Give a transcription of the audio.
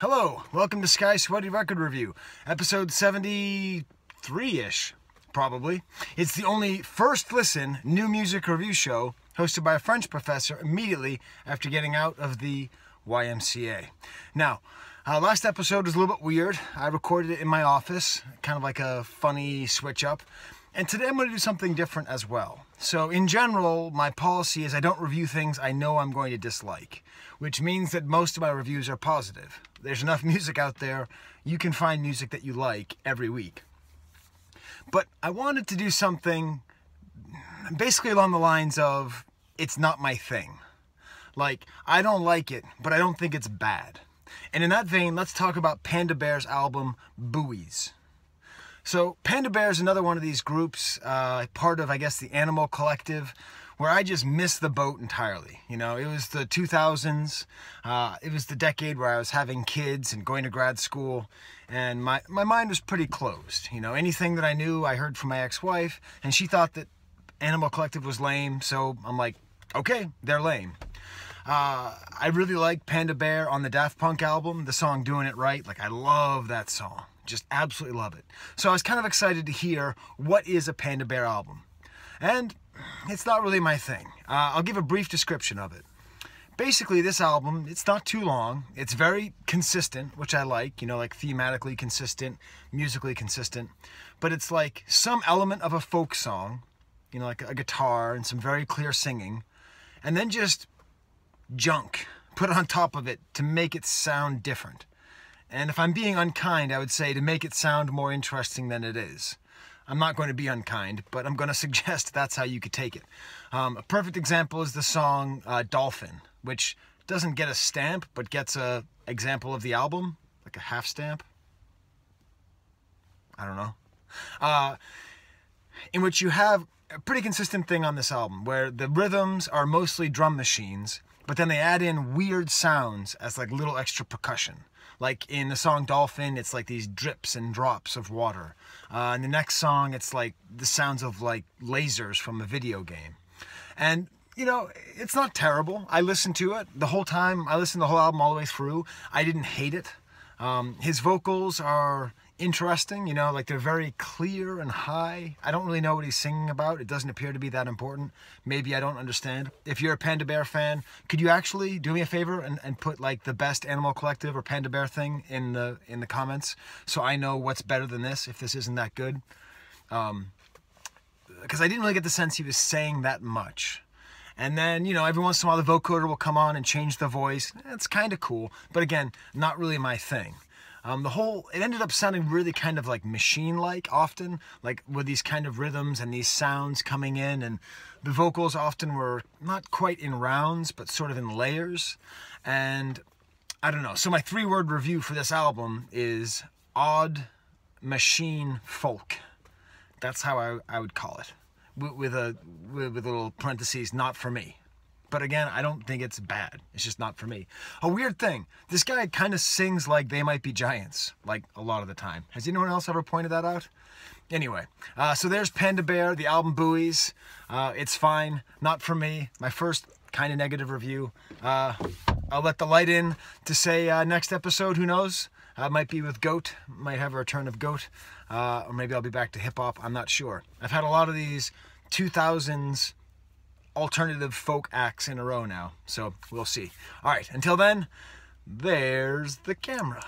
Hello, welcome to Sky Sweaty Record Review, episode 73-ish, probably. It's the only first listen new music review show hosted by a French professor immediately after getting out of the YMCA. Now, last episode was a little bit weird. I recorded it in my office, kind of like a funny switch up. And today I'm going to do something different as well. So in general, my policy is I don't review things I know I'm going to dislike, which means that most of my reviews are positive. There's enough music out there, you can find music that you like every week. But I wanted to do something basically along the lines of, it's not my thing. Like, I don't like it, but I don't think it's bad. And in that vein, let's talk about Panda Bear's album, Buoys. So Panda Bear is another one of these groups, part of, I guess, the Animal Collective, where I just missed the boat entirely. You know, it was the 2000s. It was the decade where I was having kids and going to grad school, and my mind was pretty closed. You know, anything that I knew, I heard from my ex-wife, and she thought that Animal Collective was lame, so I'm like, okay, they're lame. I really like Panda Bear on the Daft Punk album, the song Doing It Right. Like, I love that song. Just absolutely love it. So I was kind of excited to hear what is a Panda Bear album. And it's not really my thing. I'll give a brief description of it. Basically, this album, it's not too long. It's very consistent, which I like. You know, like thematically consistent, musically consistent. But it's like some element of a folk song, you know, like a guitar and some very clear singing. And then just junk put on top of it to make it sound different. And if I'm being unkind, I would say to make it sound more interesting than it is. I'm not going to be unkind, but I'm going to suggest that's how you could take it. A perfect example is the song Dolphin, which doesn't get a stamp, but gets a example of the album, like a half stamp. I don't know. In which you have a pretty consistent thing on this album, where the rhythms are mostly drum machines, but then they add in weird sounds as like little extra percussion. Like in the song Dolphin, it's like these drips and drops of water. In the next song, it's like the sounds of like lasers from a video game. And, you know, it's not terrible. I listened to it the whole time. I listened to the whole album all the way through. I didn't hate it. His vocals are interesting, you know, like they're very clear and high. I don't really know what he's singing about. It doesn't appear to be that important. Maybe I don't understand. If you're a Panda Bear fan, could you actually do me a favor and put like the best Animal Collective or Panda Bear thing in the comments so I know what's better than this if this isn't that good? Because I didn't really get the sense he was saying that much. And then, you know, every once in a while the vocoder will come on and change the voice. It's kind of cool, but again, not really my thing. It ended up sounding really kind of like machine-like often, like with these kind of rhythms and these sounds coming in, and the vocals often were not quite in rounds, but sort of in layers. And I don't know. So my three-word review for this album is odd machine folk. That's how I would call it, with little parentheses, not for me. But again, I don't think it's bad. It's just not for me. A weird thing, this guy kind of sings like They Might Be Giants, like a lot of the time. Has anyone else ever pointed that out? Anyway, so there's Panda Bear, the album Buoys. It's fine, not for me. My first kind of negative review. I'll let the light in to say next episode, who knows? Might be with Goat, might have a return of Goat. Or maybe I'll be back to hip-hop, I'm not sure. I've had a lot of these 2000s alternative folk acts in a row now, so we'll see. All right, until then, there's the camera.